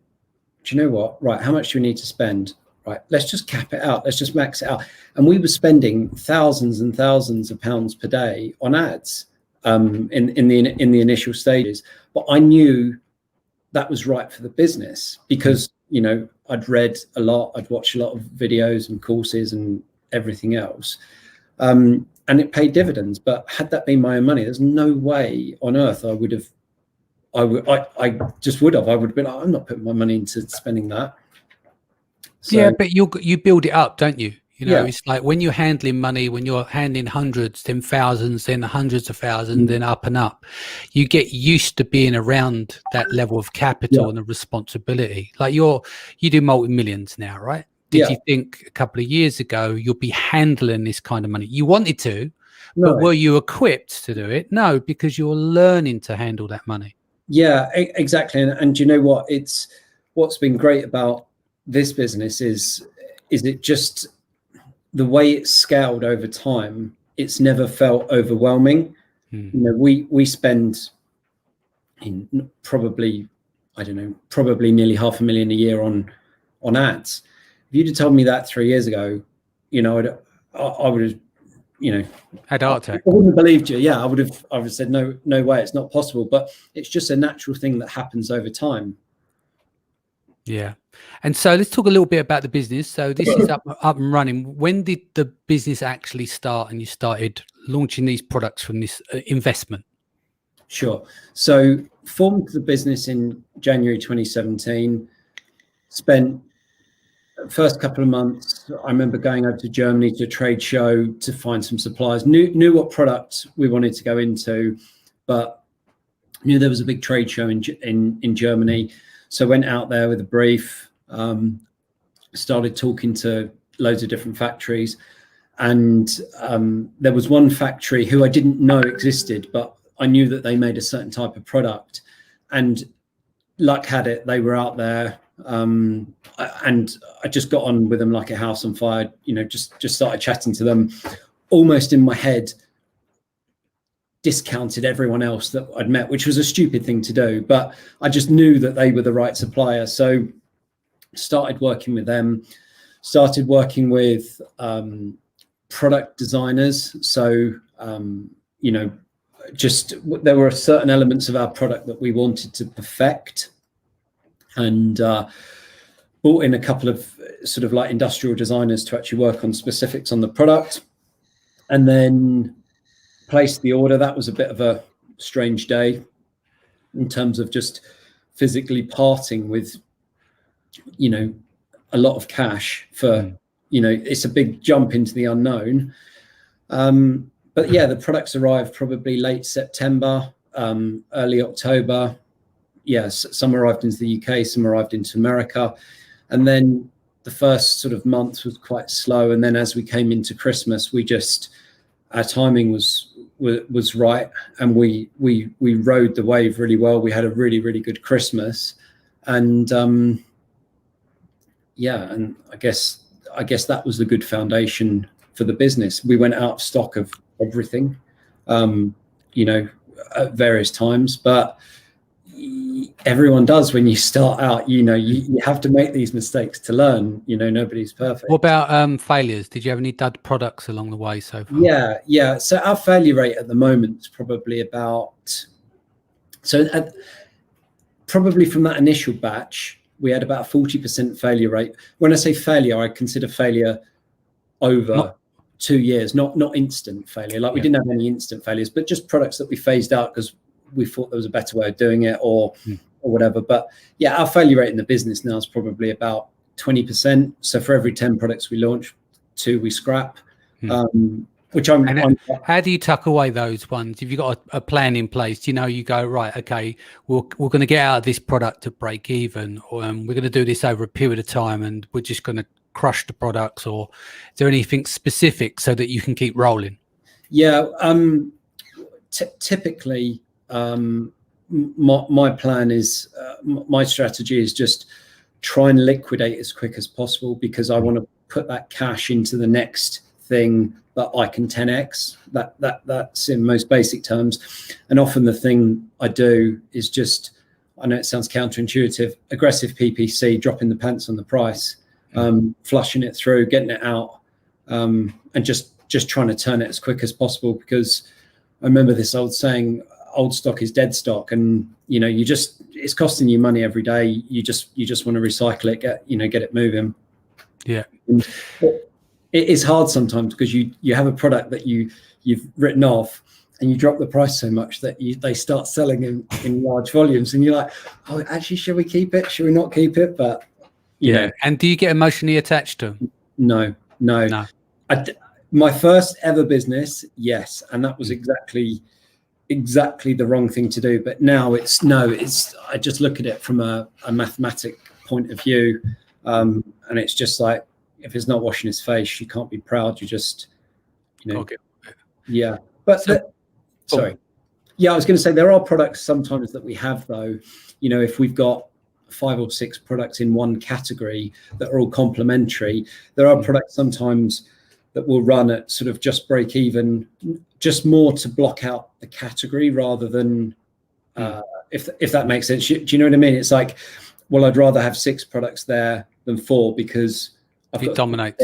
do you know what? Right, how much do we need to spend? Right, let's just cap it out. Let's just max it out. And we were spending thousands and thousands of pounds per day on ads in the initial stages. But I knew that was right for the business because, you know, I'd read a lot, I'd watched a lot of videos and courses and everything else. And it paid dividends. But had that been my own money, there's no way on earth I would have been like, I'm not putting my money into spending that. So, but you build it up, don't you? You know, it's like when you're handling money, when you're handling hundreds, then thousands, then hundreds of thousands, then up and up, you get used to being around that level of capital and the responsibility. Like you do multi-millions now, right? Did you think a couple of years ago you'll be handling this kind of money? You wanted to, but were you equipped to do it? No, because you're learning to handle that money. Yeah, exactly. And you know what? What's been great about this business is it just the way it's scaled over time. It's never felt overwhelming. You know, we spend probably nearly $500,000 a year on ads. If you'd have told me that 3 years ago, you know, I would have, you know, had heart attack. I wouldn't have believed you. Yeah, I would have said no way, it's not possible. But it's just a natural thing that happens over time. Yeah. And so let's talk a little bit about the business. So this is up and running. When did the business actually start and you started launching these products from this investment? Sure. So formed the business in January 2017, spent the first couple of months, I remember going over to Germany to a trade show to find some suppliers, knew what product we wanted to go into, but knew there was a big trade show in Germany. So went out there with a brief, started talking to loads of different factories. And there was one factory who I didn't know existed, but I knew that they made a certain type of product. And luck had it, they were out there. And I just got on with them like a house on fire, just started chatting to them, almost in my head, discounted everyone else that I'd met, which was a stupid thing to do, but I just knew that they were the right supplier. So started working with them, started working with product designers. So, just there were certain elements of our product that we wanted to perfect, and brought in a couple of sort of like industrial designers to actually work on specifics on the product, and then placed the order. That was a bit of a strange day in terms of just physically parting with, a lot of cash for, it's a big jump into the unknown. But yeah, the products arrived probably late September, early October. Yes, some arrived into the UK, some arrived into America. And then the first sort of month was quite slow. And then as we came into Christmas, our timing was right, and we rode the wave really well. We had a really, really good Christmas, and and I guess that was the good foundation for the business. We went out of stock of everything, at various times, but everyone does when you start out. You have to make these mistakes to learn. Nobody's perfect. What about failures? Did you have any dud products along the way so far? Yeah. So our failure rate at the moment is probably probably from that initial batch, we had about a 40% failure rate. When I say failure, I consider failure over 2 years, not instant failure. Like we didn't have any instant failures, but just products that we phased out because we thought there was a better way of doing it or whatever. But yeah, our failure rate in the business now is probably about 20%. So for every 10 products we launch, 2 we scrap. Which how do you tuck away those ones? If you've got a plan in place, you go, right, okay, we're going to get out of this product to break even, or we're going to do this over a period of time, and we're just going to crush the products, or is there anything specific so that you can keep rolling? Yeah, typically my plan is, my strategy is just try and liquidate as quick as possible, because I want to put that cash into the next thing that I can 10x. That's in most basic terms. And often the thing I do is just, I know it sounds counterintuitive, aggressive PPC, dropping the pants on the price, flushing it through, getting it out, and just trying to turn it as quick as possible. Because I remember this old saying, old stock is dead stock, and it's costing you money every day. You just want to recycle it, get it moving. Yeah. And it is hard sometimes, because you have a product that you've written off, and you drop the price so much that they start selling in large volumes, and you're like, oh, actually, should we keep it? Should we not keep it? But you know. And do you get emotionally attached to them? No. My first ever business, yes, and that was exactly the wrong thing to do. But now I just look at it from a mathematic point of view, and it's just like, if it's not washing his face, you can't be proud. You just, Okay. Yeah. But sorry. Yeah, I was going to say, there are products sometimes that we have, though, if we've got 5 or 6 products in one category that are all complementary, there are products sometimes that will run at sort of just break even, just more to block out the category rather than, if that makes sense. Do you know what I mean? It's like, well, I'd rather have 6 products there than 4, because it dominates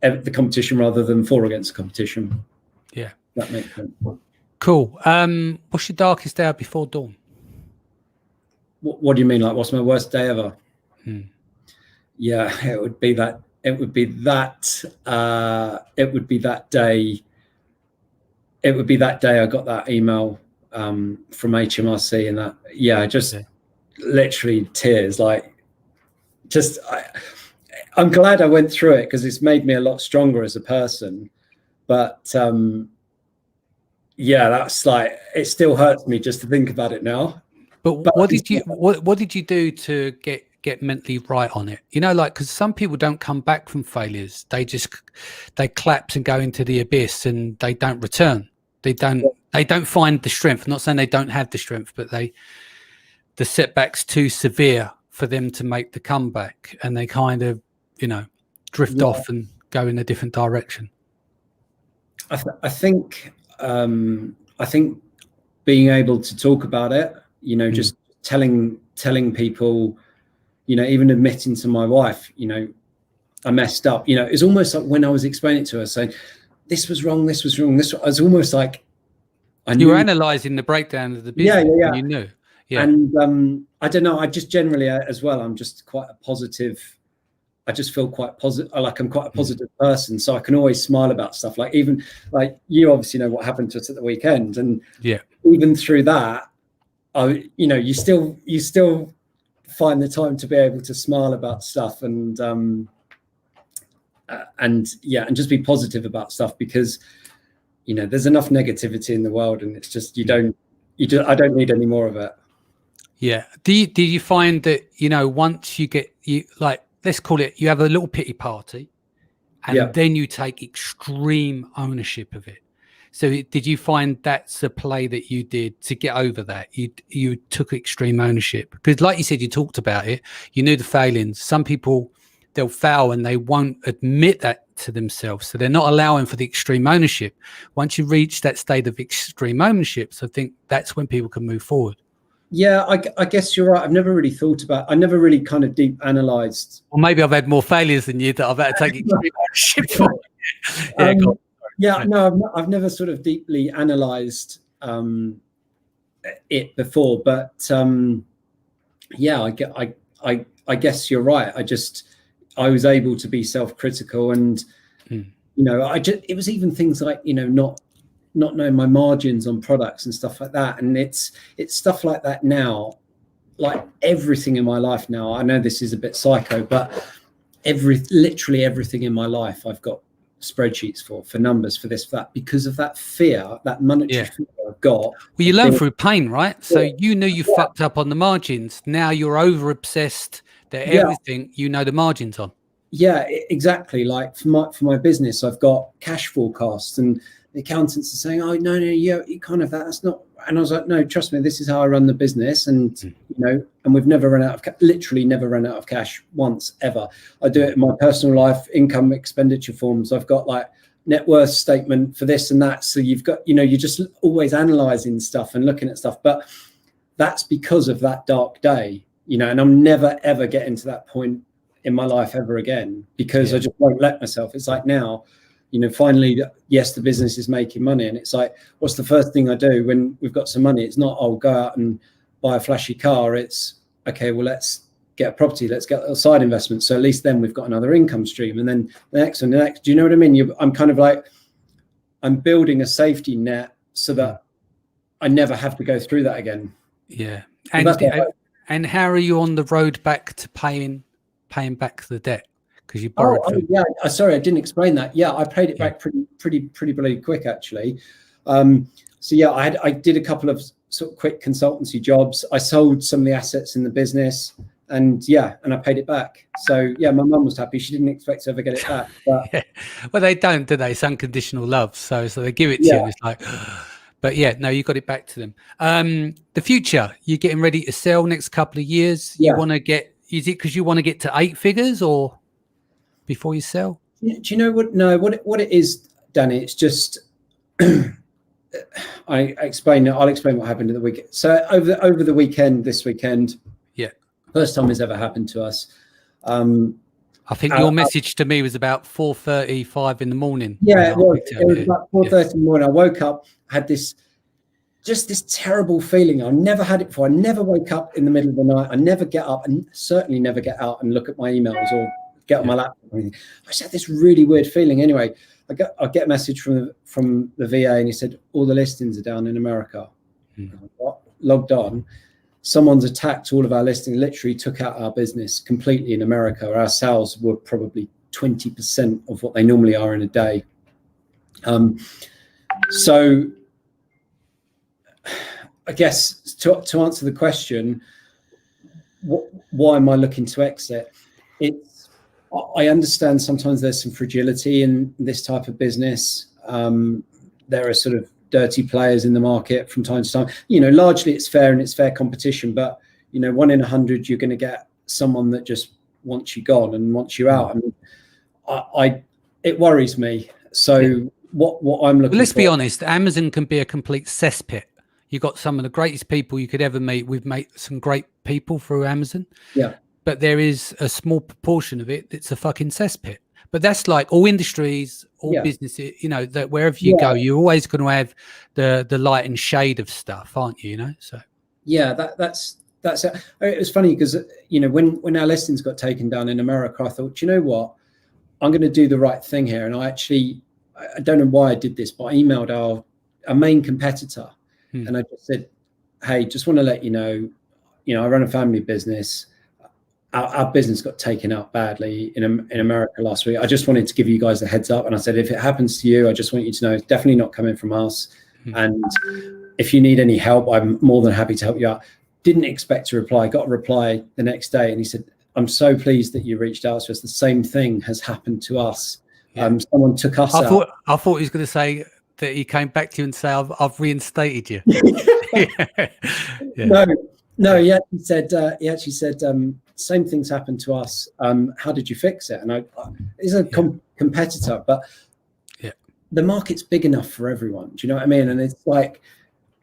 the competition rather than 4 against the competition. Yeah, that makes sense. Cool. What's your darkest hour before dawn? What do you mean? Like, what's my worst day ever? Yeah, it would be that day. It would be that day I got that email from HMRC, and that, yeah, just literally tears. Like, just I'm glad I went through it, because it's made me a lot stronger as a person. But yeah, that's like, it still hurts me just to think about it now. But what did you do to get mentally right on it? You know, like, because some people don't come back from failures. They collapse and go into the abyss, and they don't return. They don't find the strength. I'm not saying they don't have the strength, but the setback's too severe for them to make the comeback, and they kind of, you know, drift off and go in a different direction. I think being able to talk about it, you know, just telling people, you know, even admitting to my wife, you know, I messed up. You know, it's almost like when I was explaining it to her, saying, this was wrong, this was wrong, this was almost like you were analysing the breakdown of the business. Yeah. You knew. Yeah. And I don't know, I just generally as well, I'm just quite a positive. I just feel quite positive. Like, I'm quite a positive person, so I can always smile about stuff. Like, even like, you obviously know what happened to us at the weekend, and even through that, you know, you still find the time to be able to smile about stuff, and just be positive about stuff, because, you know, there's enough negativity in the world, and it's just, I don't need any more of it. Yeah. Do you find that, you know, once you like, let's call it, you have a little pity party, and then you take extreme ownership of it. So did you find that's a play that you did to get over that? You took extreme ownership, because like you said, you talked about it, you knew the failings. Some people, they'll fail and they won't admit that to themselves. So they're not allowing for the extreme ownership. Once you reach that state of extreme ownership, so I think that's when people can move forward. Yeah, I guess you're right. I've never really thought about, I never really kind of deep analysed. Well, maybe I've had more failures than you that I've had to take extreme ownership for. No, I've never sort of deeply analysed it before, but I guess you're right. I was able to be self-critical, and you know, it was even things like, you know, not knowing my margins on products and stuff like that. And it's stuff like that now, like everything in my life now. I know this is a bit psycho, but literally everything in my life, I've got spreadsheets for numbers, for this, for that, because of that fear, that monetary fear I've got. Well, you learn through pain, right? So you knew you fucked up on the margins. Now you're over obsessed that everything you know the margins on. Yeah, exactly. Like for my business, I've got cash forecasts, and the accountants are saying, "Oh, no, you kind of that's not." And I was like, "No, trust me, this is how I run the business." And you know, and we've never run out of literally never run out of cash once ever. I do it in my personal life, income expenditure forms. I've got like net worth statement for this and that. So you've got, you know, you're just always analyzing stuff and looking at stuff. But that's because of that dark day, you know. And I'm never ever getting to that point in my life ever again, because I just won't let myself. It's like now, you know, finally, yes, the business is making money, and it's like, what's the first thing I do when we've got some money? It's not, oh, go out and buy a flashy car. It's, okay, well, let's get a property, let's get a side investment. So at least then we've got another income stream. And then the next one, the next, do you know what I mean? I'm kind of like, I'm building a safety net so that I never have to go through that again. Yeah. And how are you on the road back to paying back the debt? Because you borrowed. Sorry, I didn't explain that. Yeah, I paid it back pretty bloody quick, actually. So yeah, I did a couple of sort of quick consultancy jobs. I sold some of the assets in the business, and I paid it back. So yeah, my mum was happy. She didn't expect to ever get it back. But well, they don't, do they? It's unconditional love. So they give it to you, and it's like, but yeah, no, you got it back to them. The future, you're getting ready to sell next couple of years. You want to get, is it because you want to get to 8 figures, or before you sell? Do you know what? No, what it is, Danny. It's just I'll explain what happened at the weekend. So over the weekend, this weekend, first time it's ever happened to us. I think your message to me was about 4:35 in the morning. Yeah, it was about 4:30 in the morning. I woke up, had this just this terrible feeling. I never had it before. I never wake up in the middle of the night. I never get up, and certainly never get out and look at my emails or get on my laptop or anything. I just had this really weird feeling. Anyway, I get a message from the VA, and he said, all the listings are down in America. Logged on. Someone's attacked all of our listings, literally took out our business completely in America. Our sales were probably 20% of what they normally are in a day. So I guess to answer the question, why am I looking to exit? I understand sometimes there's some fragility in this type of business. There are sort of dirty players in the market from time to time. Largely it's fair and it's fair competition, but 1 in 100 you're going to get someone that just wants you gone and wants you out, and it worries me. So what I'm looking let's for, be honest, Amazon can be a complete cesspit. You got some of the greatest people you could ever meet. We've met some great people through Amazon, but there is a small proportion of it that's a fucking cesspit. But that's like all industries, all businesses, that wherever you go, you're always going to have the light and shade of stuff, aren't you? So that's it was funny because when our listings got taken down in America, I thought, you know what, I'm going to do the right thing here. And I don't know why I did this, but I emailed our main competitor, and I just said, hey, just want to let you know, I run a family business. Our business got taken out badly in America last week. I just wanted to give you guys a heads up. And I said, if it happens to you, I just want you to know it's definitely not coming from us. And if you need any help, I'm more than happy to help you out. Didn't expect a reply. Got a reply the next day. And he said, I'm so pleased that you reached out to us. The same thing has happened to us. Someone took us out. I thought he was going to say that he came back to you and say, I've reinstated you. No, he actually said, same things happened to us. How did you fix it? And he's a competitor, but the market's big enough for everyone. Do you know what I mean? And it's like,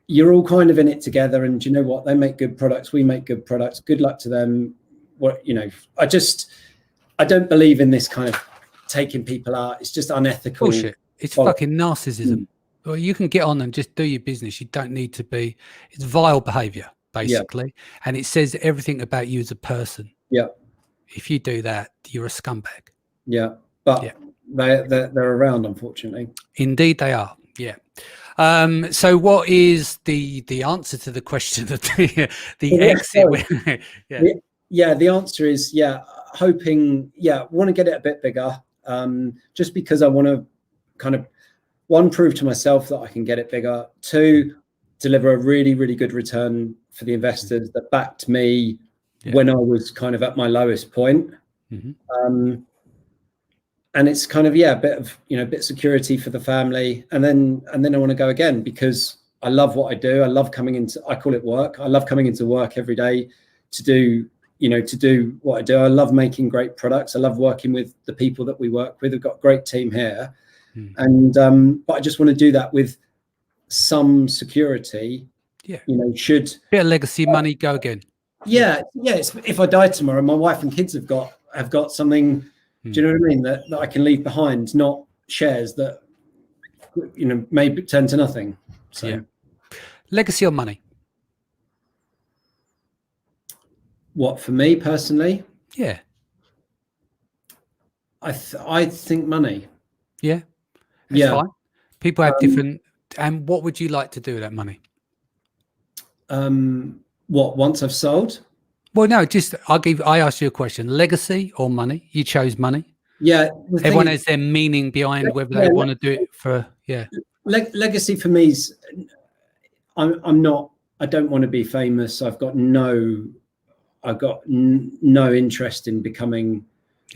you're all kind of in it together. And do you know what? They make good products. We make good products. Good luck to them. I don't believe in this kind of taking people out. It's just unethical. Bullshit. It's fucking narcissism. Well, you can get on and just do your business. You don't need to be. It's vile behavior, basically. And it says everything about you as a person. If you do that, you're a scumbag. But they're around, unfortunately. Indeed they are. So what is the answer to the question of the exit? The answer is hoping want to get it a bit bigger, just because I want to kind of, one, prove to myself that I can get it bigger, two, deliver a really, really good return for the investors that backed me when I was kind of at my lowest point. And it's kind of a bit of bit of security for the family, and then I want to go again because I love what I do. I love coming into, I call it work. I love coming into work every day to do what I do. I love making great products. I love working with the people that we work with. We've got a great team here, and but I just want to do that with some security. Should bit of legacy money, go again. If I die tomorrow, my wife and kids have got something. Do you know what I mean? That I can leave behind, not shares that may turn to nothing. So, legacy or money? What, for me personally? I think money. That's fine. People have different. And what would you like to do with that money? What, once I've sold? Well, no, just I asked you a question: legacy or money? You chose money. Everyone has their meaning behind whether they want to do it for. Legacy for me is, I'm not. I don't want to be famous. I've got no interest in becoming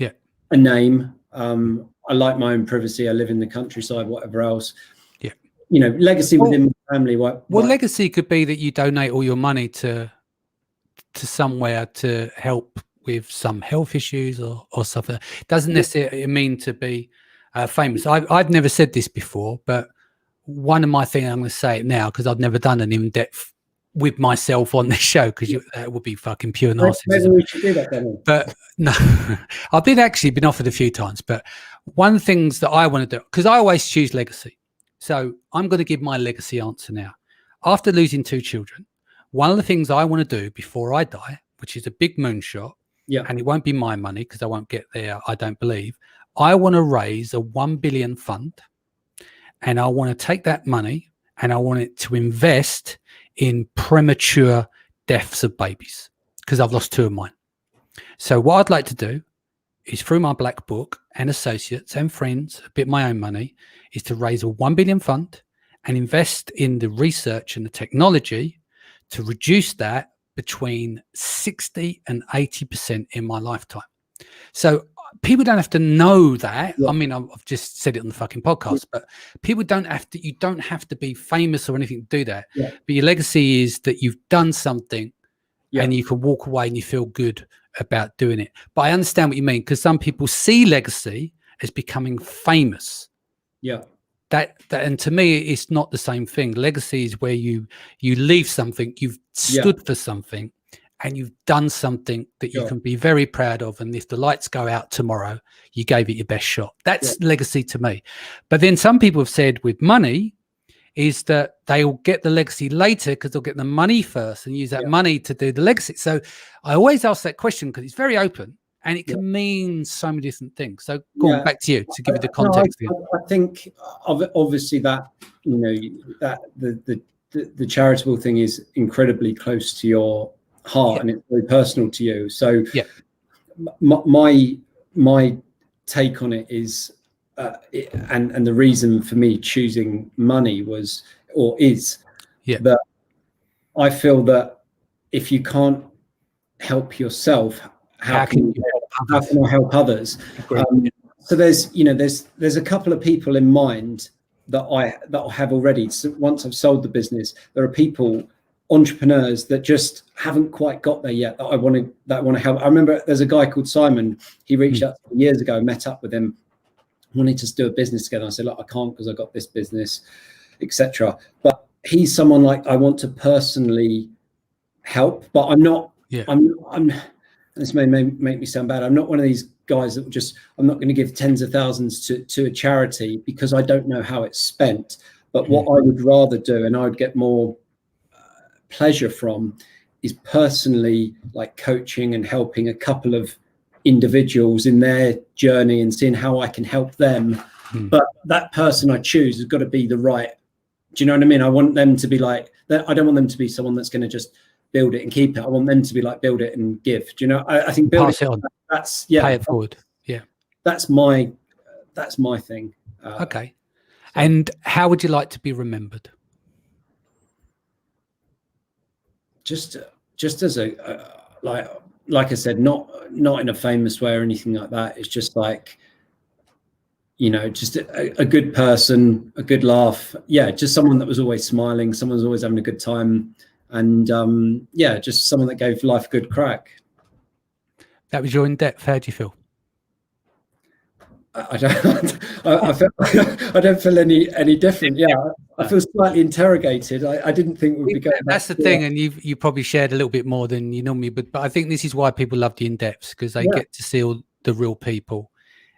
a name. I like my own privacy. I live in the countryside, whatever else. Legacy within my family. Legacy could be that you donate all your money to somewhere to help with some health issues or something. It doesn't necessarily mean to be famous. I've never said this before, but one of my things, I'm going to say it now because I've never done an in-depth with myself on this show because that would be fucking pure narcissism. Maybe we should do that then. But no, I've been offered a few times, but one of the things that I want to do, because I always choose legacy. So I'm going to give my legacy answer now. after losing 2 children, one of the things I want to do before I die, which is a big moonshot, and it won't be my money because I won't get there, I don't believe. I want to raise a 1 billion fund, and I want to take that money and I want it to invest in premature deaths of babies because I've lost 2 of mine. So what I'd like to do is, through my black book and associates and friends, a bit of my own money, is to raise a 1 billion fund and invest in the research and the technology to reduce that between 60 and 80% in my lifetime. So people don't have to know that. I mean, I've just said it on the fucking podcast, but people don't have to, you don't have to be famous or anything to do that. But your legacy is that you've done something and you can walk away and you feel good about doing it. But I understand what you mean, because some people see legacy as becoming famous. That and to me, it's not the same thing. Legacy is where you leave something, you've stood for something, and you've done something that you can be very proud of. And if the lights go out tomorrow, you gave it your best shot. That's legacy to me. But then some people have said with money is that they'll get the legacy later because they'll get the money first and use that money to do the legacy. So I always ask that question because it's very open and it can mean so many different things. So go on, back to you to give you the context. I think obviously that, you know, that the charitable thing is incredibly close to your heart and it's very personal to you. So my take on it is, and the reason for me choosing money was, or is, that I feel that if you can't help yourself, how can I help others? So there's a couple of people in mind that I have already. So once I've sold the business, there are people, entrepreneurs that just haven't quite got there yet that I want to help. I remember there's a guy called Simon. He reached out to me years ago, met up with him, wanted to do a business together. I said, look, I can't because I got this business, etc. But he's someone like I want to personally help, but I'm not. I'm. This may make me sound bad. I'm not one of these guys that just. I'm not going to give tens of thousands to a charity because I don't know how it's spent. But what I would rather do, and I would get more pleasure from, is personally like coaching and helping a couple of individuals in their journey and seeing how I can help them. But that person I choose has got to be the right. Do you know what I mean? I want them to be like that. I don't want them to be someone that's going to just build it and keep it. I want them to be like build it and give. Do you know? I think build it on. That's pay it forward. That's my thing. Okay. And how would you like to be remembered? Just as a like I said, not in a famous way or anything like that. It's just like, you know, just a good person, a good laugh. Yeah, just someone that was always smiling, someone who's always having a good time, and just someone that gave life a good crack. That was your in-depth. How do you feel? I don't feel any different. I feel slightly interrogated. I didn't think we'd be going. That's the thing, and you probably shared a little bit more than you normally. But I think this is why people love the in-depths, because they get to see all the real people,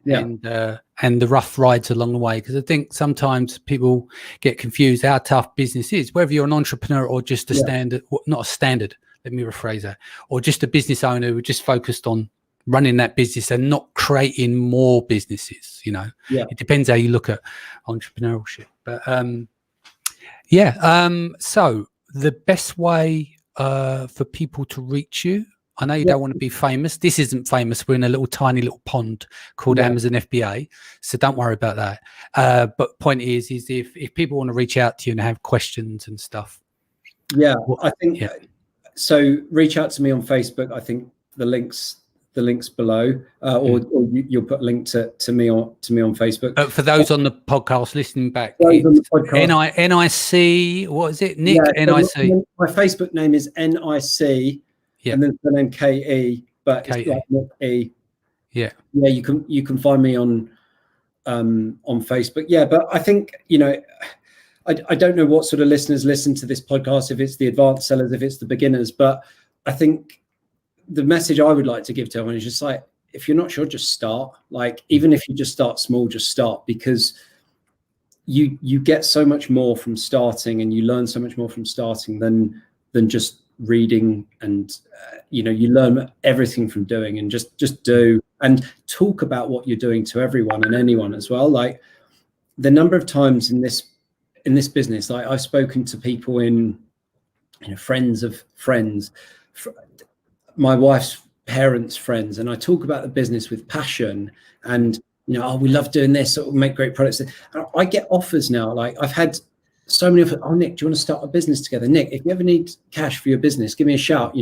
and the rough rides along the way. Because I think sometimes people get confused how tough business is, whether you're an entrepreneur or just a standard, not a standard. Let me rephrase that, or just a business owner who just focused on running that business and not creating more businesses. You know, it depends how you look at entrepreneurship. But so the best way for people to reach you, I know you don't want to be famous. This isn't famous. We're in a tiny little pond called Amazon FBA, so don't worry about that. But point is if people want to reach out to you and have questions and stuff, I think so. Reach out to me on Facebook. I think the links below, or you'll put a link to me on Facebook. For those on the podcast listening back, NIC, what is it, Nick? NIC. My Facebook name is NIC, and then the name KE, but it's like Nick E. You can find me on Facebook. But I think, you know, I don't know what sort of listeners listen to this podcast, if it's the advanced sellers, if it's the beginners, but I think the message I would like to give to everyone is just like, if you're not sure, just start. Like, even if you just start small, just start, because you get so much more from starting, and you learn so much more from starting than just reading. And you learn everything from doing, and just do and talk about what you're doing to everyone and anyone as well. Like the number of times in this business, I've spoken to people in, friends of friends, my wife's parents' friends, and I talk about the business with passion, and oh, we love doing this, so we'll make great products. And I get offers now. Like I've had so many offers. Oh, Nick, do you want to start a business together? Nick, if you ever need cash for your business, give me a shout.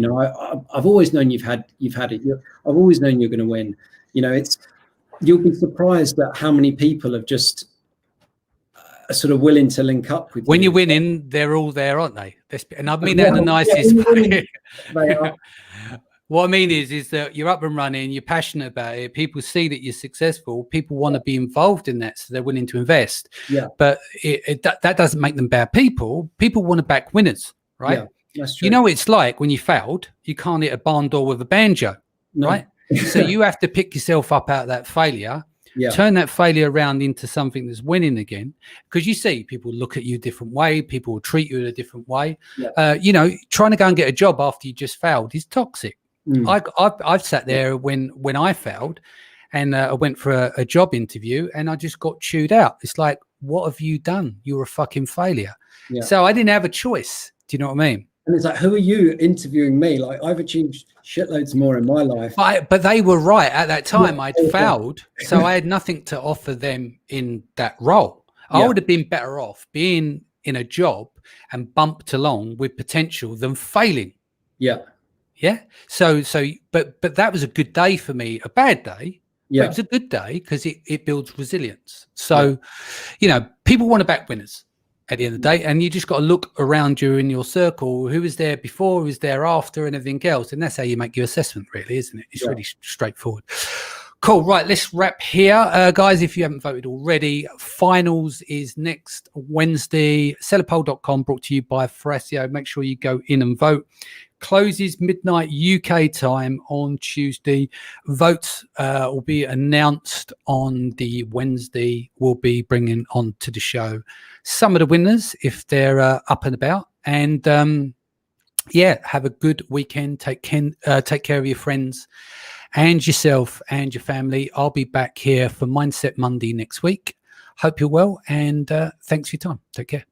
I've always known you've had it. I've always known you're going to win. You'll be surprised at how many people have just sort of willing to link up with when you. you're winning. They're all there, aren't they? And I mean that in the nicest way. They are. What I mean is that you're up and running, you're passionate about it. People see that you're successful. People want to be involved in that, so they're willing to invest. Yeah. But that doesn't make them bad people. People want to back winners, right? Yeah, that's true. You know what it's like when you failed. You can't hit a barn door with a banjo, right? So you have to pick yourself up out of that failure. Yeah. Turn that failure around into something that's winning again, because you see people look at you a different way. People will treat you in a different way. Yeah. Trying to go and get a job after you just failed is toxic. I've sat there when I failed, and I went for a job interview, and I just got chewed out. It's like, what have you done? You're a fucking failure. Yeah. So I didn't have a choice. Do you know what I mean? And it's like, who are you interviewing me? Like, I've achieved shitloads more in my life. But they were right at that time. I'd failed, so I had nothing to offer them in that role. I would have been better off being in a job and bumped along with potential than failing. Yeah. Yeah. So, but that was a good day for me. A bad day. Yeah. It was a good day because it builds resilience. So, people want to back winners at the end of the day, and you just got to look around you in your circle, who was there before, who was there after, and everything else. And that's how you make your assessment, really, isn't it? It's really straightforward. Cool. Right. Let's wrap here. Guys, if you haven't voted already, finals is next Wednesday. Sellerpole.com, brought to you by Thrasio. Make sure you go in and vote. Closes midnight UK time on Tuesday. Votes will be announced on the Wednesday. We'll be bringing on to the show some of the winners if they're up and about. And have a good weekend. Take care of your friends and yourself and your family. I'll be back here for Mindset Monday next week. Hope you're well, and thanks for your time. Take care.